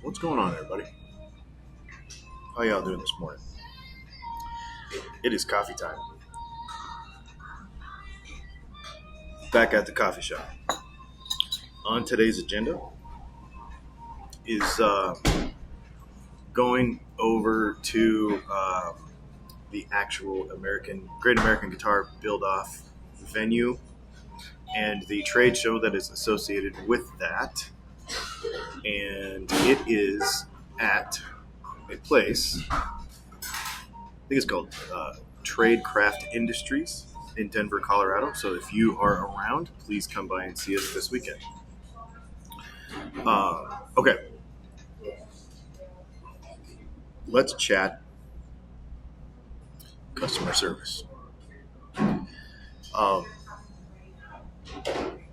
What's going on, everybody? How y'all doing this morning? It is coffee time. Back at the coffee shop. On today's agenda is going over to the actual Great American Guitar Build-Off venue and the trade show that is associated with that. And it is at a place, I think it's called Tradecraft Industries in Denver, Colorado. So if you are around, please come by and see us this weekend. Okay. Let's chat customer service.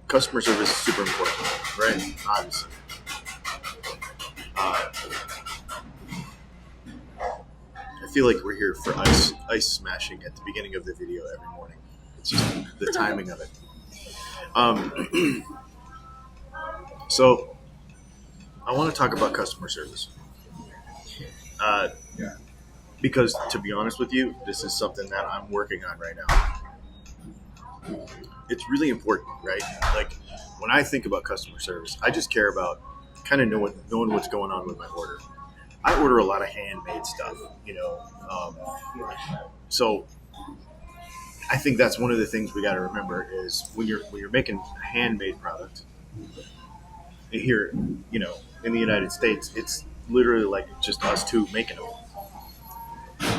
Customer service is super important, right? Obviously. I feel like we're here for ice smashing at the beginning of the video every morning. It's just the timing of it. So I want to talk about customer service. Because to be honest with you, this is something that I'm working on right now. It's really important, right? Like when I think about customer service, I just care about kind of knowing what's going on with my order. I order a lot of handmade stuff, so I think that's one of the things we got to remember is when you're making a handmade product here, in the United States, it's literally like just us two making them.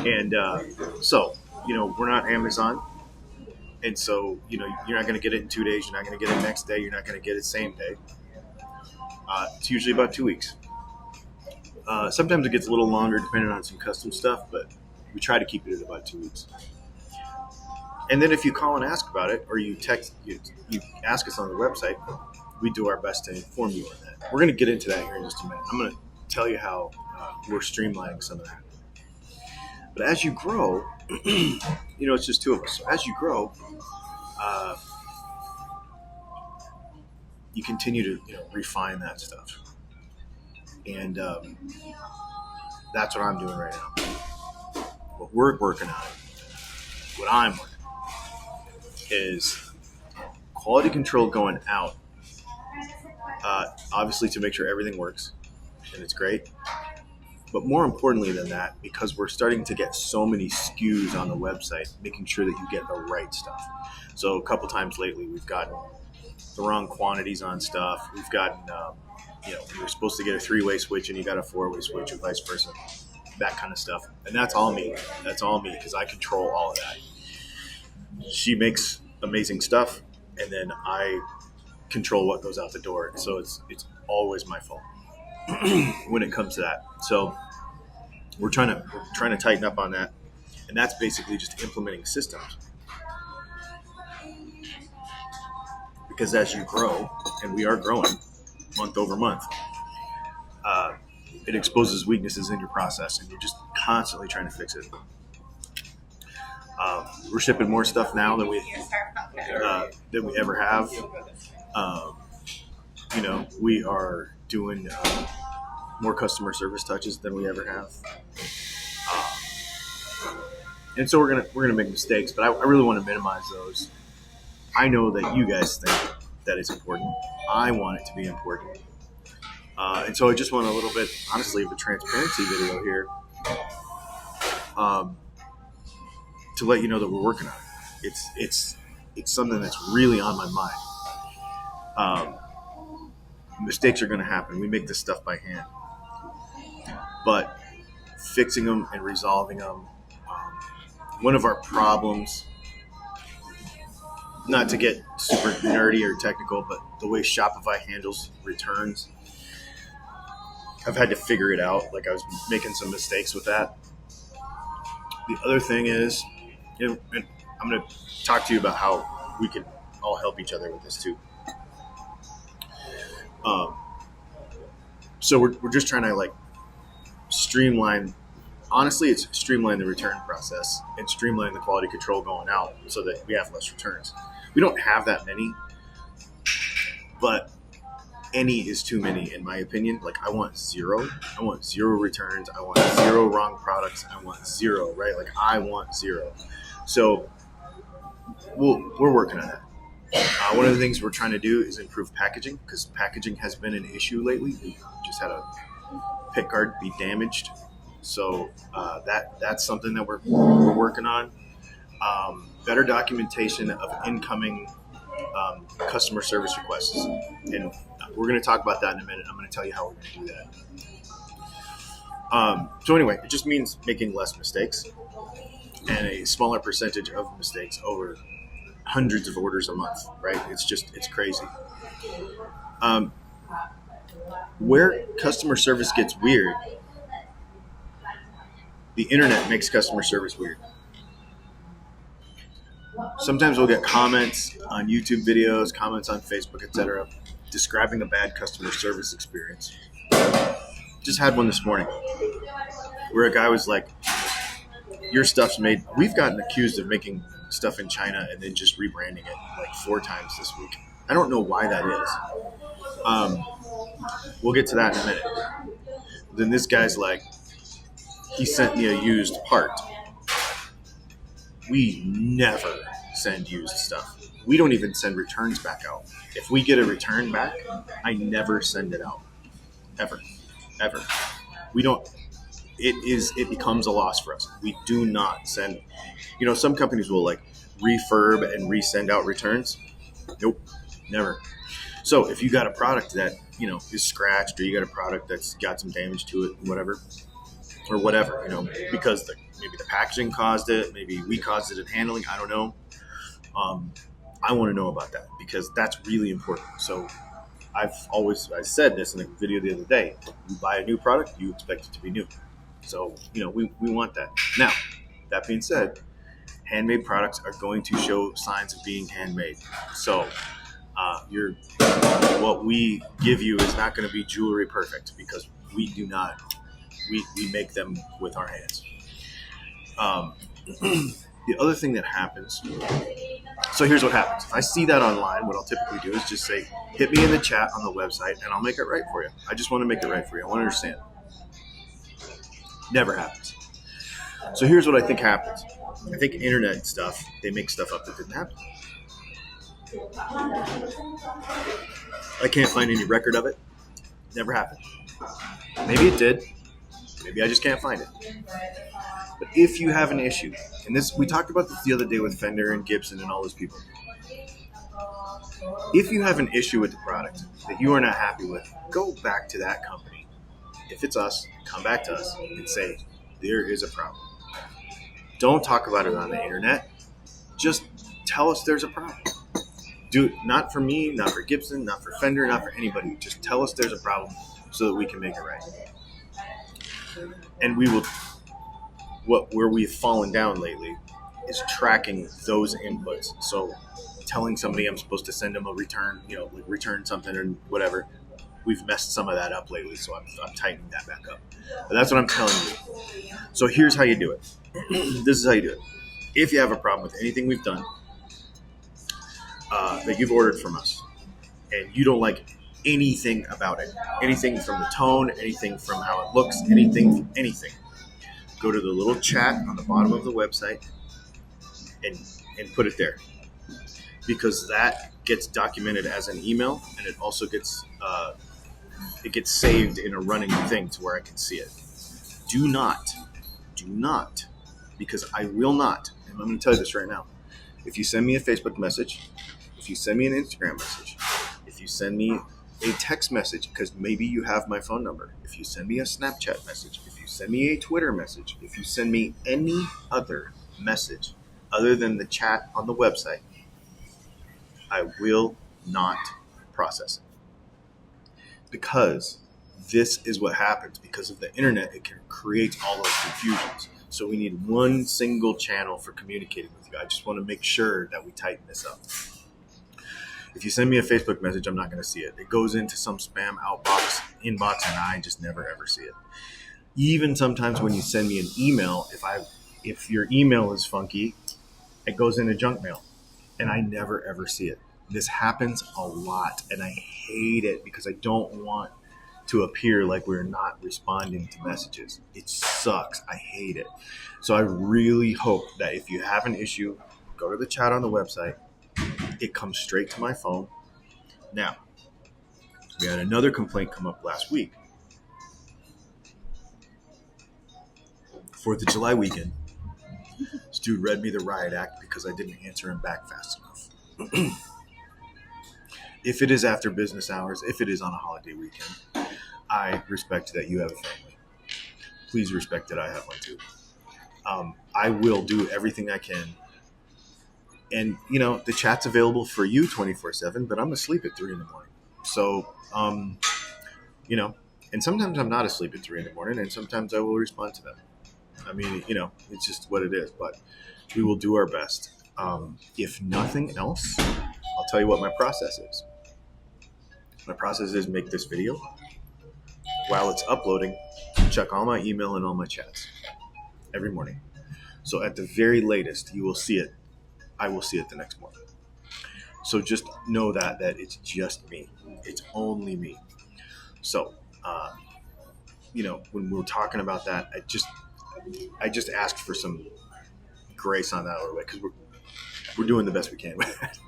And so we're not Amazon. And so, you're not going to get it in 2 days. You're not going to get it next day. You're not going to get it same day. It's usually about 2 weeks. Sometimes it gets a little longer depending on some custom stuff, but we try to keep it at about 2 weeks. And then if you call and ask about it, or you text, you ask us on the website, we do our best to inform you on that. We're going to get into that here in just a minute. I'm going to tell you how we're streamlining some of that. But as you grow, it's just two of us. So as you grow, you continue to refine that stuff. And that's what I'm doing right now. What we're working on, what I'm working on, is quality control going out. Obviously to make sure everything works and it's great. But more importantly than that, because we're starting to get so many SKUs on the website, making sure that you get the right stuff. So a couple times lately, we've gotten the wrong quantities on stuff. We've gotten, you're supposed to get a 3-way switch and you got a 4-way switch or vice versa. That kind of stuff. And that's all me. That's all me because I control all of that. She makes amazing stuff and then I control what goes out the door. So it's always my fault when it comes to that. So we're trying to tighten up on that. And that's basically just implementing systems. Because as you grow, and we are growing month over month, it exposes weaknesses in your process, and you're just constantly trying to fix it. We're shipping more stuff now than we ever have. We are doing more customer service touches than we ever have. And so we're gonna make mistakes, but I really want to minimize those. I know that you guys think that it's important. I want it to be important. And so I just want a little bit, honestly, of a transparency video here to let you know that we're working on it. It's something that's really on my mind. Mistakes are going to happen. We make this stuff by hand. But fixing them and resolving them, one of our problems, not to get super nerdy or technical, but the way Shopify handles returns, I've had to figure it out. Like I was making some mistakes with that. The other thing is, and I'm going to talk to you about how we can all help each other with this too. So we're just trying to streamline. Honestly, it's streamline the return process and streamline the quality control going out so that we have less returns. We don't have that many, but any is too many, in my opinion. Like, I want zero. I want zero returns. I want zero wrong products. I want zero, right? Like, I want zero. So we're working on that. One of the things we're trying to do is improve packaging, because packaging has been an issue lately. We just had a pick guard be damaged. So that's something that we're working on. Better documentation of incoming customer service requests. And we're going to talk about that in a minute. I'm going to tell you how we're going to do that. So anyway, it just means making less mistakes and a smaller percentage of mistakes over hundreds of orders a month, right? It's crazy. Where customer service gets weird, the internet makes customer service weird. Sometimes we'll get comments on YouTube videos, comments on Facebook, etc., describing a bad customer service experience. Just had one this morning where a guy was like, your stuff's made. We've gotten accused of making stuff in China and then just rebranding it like 4 times this week. I don't know why that is. We'll get to that in a minute. Then this guy's like, he sent me a used part. We never send used stuff. We don't even send returns back out. If we get a return back, I never send it out. Ever. We don't. It becomes a loss for us. We do not send. Some companies will like refurb and resend out returns. Nope, never. So if you got a product that is scratched, or you got a product that's got some damage to it, whatever, because maybe the packaging caused it, maybe we caused it in handling, I don't know. I want to know about that, because that's really important. So I said this in a video the other day. You buy a new product, you expect it to be new. So, we want that. Now, that being said, handmade products are going to show signs of being handmade. So, what we give you is not going to be jewelry perfect, because we do not. We make them with our hands. The other thing that happens. So here's what happens. If I see that online, what I'll typically do is just say, hit me in the chat on the website, and I'll make it right for you. I just want to make it right for you. I want to understand. Never happens. So here's what I think happens. I think internet stuff, they make stuff up that didn't happen. I can't find any record of it. Never happened. Maybe it did. Maybe I just can't find it. But if you have an issue, and we talked about this the other day with Fender and Gibson and all those people. If you have an issue with the product that you are not happy with, go back to that company. If it's us, come back to us and say, there is a problem. Don't talk about it on the internet. Just tell us there's a problem. Do it not for me, not for Gibson, not for Fender, not for anybody. Just tell us there's a problem so that we can make it right. And we will, where we've fallen down lately is tracking those inputs. So telling somebody I'm supposed to send them a return, like return something or whatever. We've messed some of that up lately, so I'm tightening that back up. But that's what I'm telling you. So here's how you do it. This is how you do it. If you have a problem with anything we've done that you've ordered from us, and you don't like anything about it, anything from the tone, anything from how it looks, anything, go to the little chat on the bottom of the website and put it there. Because that gets documented as an email, and it also gets saved in a running thing to where I can see it. Do not, because I will not, and I'm going to tell you this right now. If you send me a Facebook message, if you send me an Instagram message, if you send me a text message, because maybe you have my phone number, if you send me a Snapchat message, if you send me a Twitter message, if you send me any other message other than the chat on the website, I will not process it. Because this is what happens. Because of the internet, it can create all those confusions. So we need one single channel for communicating with you. I just want to make sure that we tighten this up. If you send me a Facebook message, I'm not going to see it. It goes into some spam inbox, and I just never ever see it. Even sometimes when you send me an email, if your email is funky, it goes into junk mail, and I never ever see it. This happens a lot, and I hate it because I don't want to appear like we're not responding to messages. It sucks. I hate it. So I really hope that if you have an issue, go to the chat on the website. It comes straight to my phone. Now, we had another complaint come up last week. Fourth of July weekend, this dude read me the riot act because I didn't answer him back fast enough. If it is after business hours, if it is on a holiday weekend, I respect that you have a family. Please respect that I have one too. I will do everything I can. And, you know, the chat's available for you 24/7, but I'm asleep at 3 in the morning. So, you know, and sometimes I'm not asleep at 3 in the morning, and sometimes I will respond to them. I mean, you know, it's just what it is, but we will do our best. If nothing else, I'll tell you what my process is. My process is make this video. While it's uploading, check all my email and all my chats every morning. So at the very latest, you will see it. I will see it the next morning. So just know that it's just me. It's only me. So, you know, when we were talking about that, I just asked for some grace on that a little bit because we're doing the best we can with that.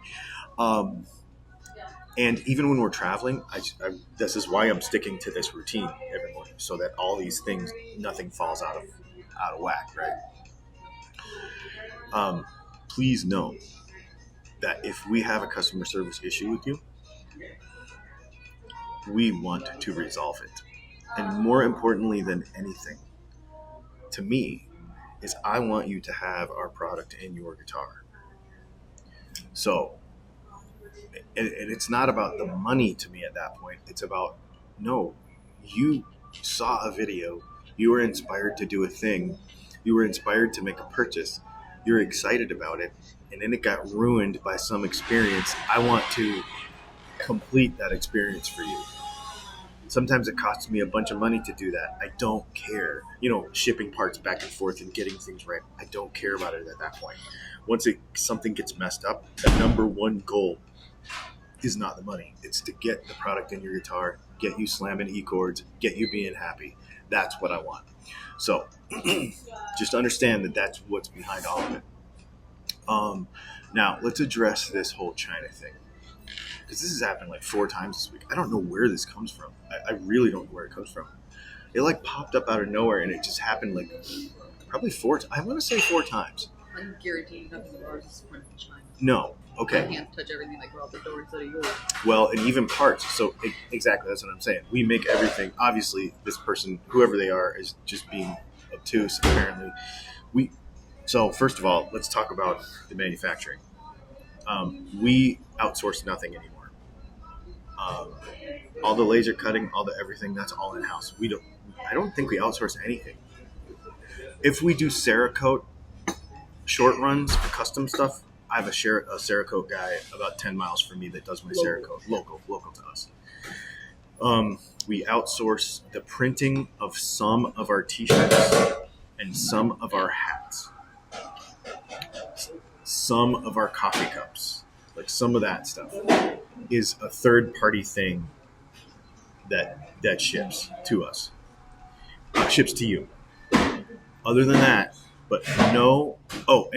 And even when we're traveling, this is why I'm sticking to this routine every morning, so that all these things, nothing falls out of whack, right? Please know that if we have a customer service issue with you, we want to resolve it. And more importantly than anything, to me, is I want you to have our product in your guitar. So, and it's not about the money to me at that point. It's about, no, you saw a video, you were inspired to do a thing, you were inspired to make a purchase, you're excited about it, and then it got ruined by some experience. I want to complete that experience for you. Sometimes it costs me a bunch of money to do that. I don't care. You know, shipping parts back and forth and getting things right. I don't care about it at that point. Once something gets messed up, the number one goal is not the money. It's to get the product in your guitar, get you slamming E chords, get you being happy. That's what I want. So just understand that that's what's behind all of it. Now let's address this whole China thing, because this has happened like 4 times this week. I don't know where this comes from. I really don't know where it comes from. It like popped up out of nowhere, and it just happened like probably 4 times. I want to say 4 times. I can guarantee you nothing of ours is from China. No. Okay. I can't touch everything like out the doors that are yours. Well, and even parts. So exactly, that's what I'm saying. We make everything. Obviously, this person, whoever they are, is just being obtuse. Apparently, So first of all, let's talk about the manufacturing. We outsource nothing anymore. All the laser cutting, all the everything, that's all in house. I don't think we outsource anything. If we do Cerakote short runs for custom stuff, I have a Cerakote guy about 10 miles from me that does my Cerakote, local to us. We outsource the printing of some of our t-shirts and some of our hats, some of our coffee cups, like some of that stuff is a third-party thing that ships to us, ships to you. Other than that, but no. Oh,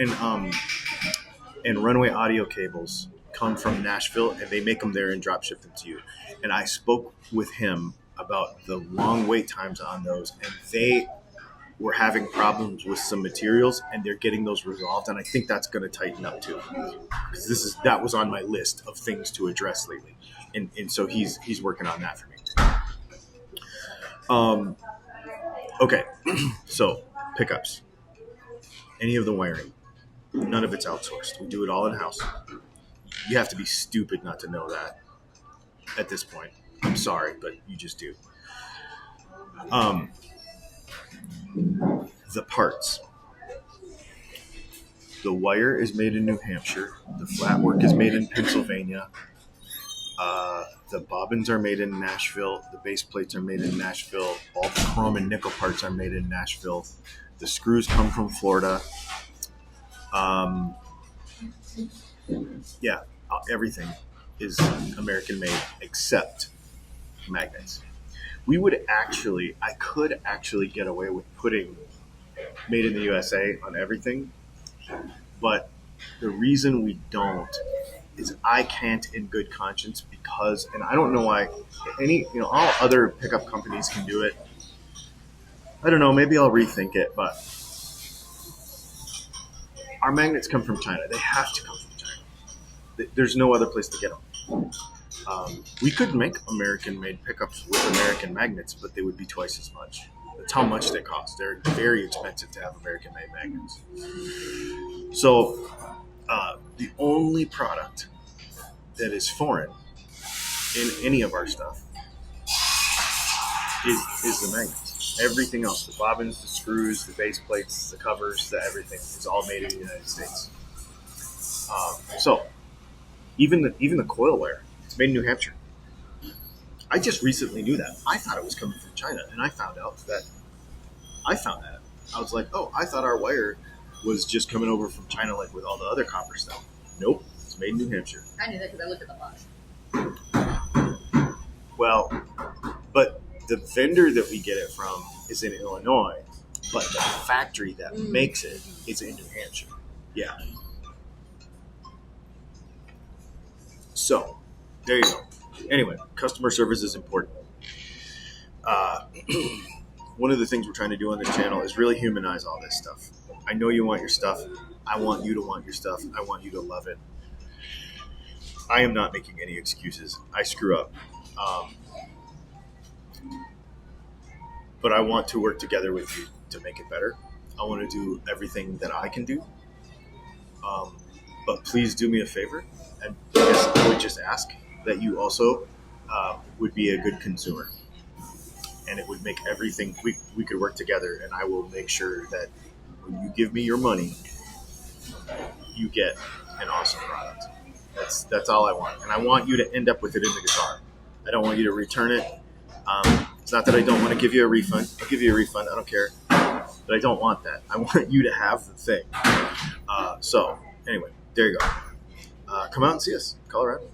and Runway audio cables come from Nashville, and they make them there and drop ship them to you. And I spoke with him about the long wait times on those, and they were having problems with some materials, and they're getting those resolved. And I think that's going to tighten up too, because that was on my list of things to address lately, and so he's working on that for me. Okay, so pickups, any of the wiring, none of it's outsourced. We do it all in house. You have to be stupid not to know that at this point. I'm sorry, but you just do. The parts. The wire is made in New Hampshire. The flat work is made in Pennsylvania. The bobbins are made in Nashville. The base plates are made in Nashville. All the chrome and nickel parts are made in Nashville. The screws come from Florida. Yeah, everything. is American made except magnets. I could actually get away with putting made in the USA on everything, but the reason we don't is I can't in good conscience because, and I don't know why all other pickup companies can do it. I don't know, maybe I'll rethink it, but our magnets come from China. They have to come from China. There's no other place to get them. We could make American-made pickups with American magnets, but they would be twice as much. That's how much they cost. They're very expensive to have American-made magnets. So the only product that is foreign in any of our stuff is the magnets. Everything else, the bobbins, the screws, the base plates, the covers, the everything, is all made in the United States. So even the coil wire, it's made in New Hampshire. I just recently knew that. I thought it was coming from China, and I found that. I was like, oh, I thought our wire was just coming over from China, like with all the other copper stuff. Nope, it's made in New Hampshire. I knew that because I looked at the box. Well, but the vendor that we get it from is in Illinois, but the factory that makes it is in New Hampshire. Yeah. So, there you go. Anyway, customer service is important. One of the things we're trying to do on this channel is really humanize all this stuff. I know you want your stuff. I want you to want your stuff. I want you to love it. I am not making any excuses. I screw up. But I want to work together with you to make it better. I want to do everything that I can do. But please do me a favor. And I guess I would just ask that you also would be a good consumer. And it would make everything, we could work together, and I will make sure that when you give me your money, you get an awesome product. That's all I want. And I want you to end up with it in the guitar. I don't want you to return it. It's not that I don't want to give you a refund. I'll give you a refund. I don't care. But I don't want that. I want you to have the thing. So, anyway, there you go. Come out and see us, Colorado.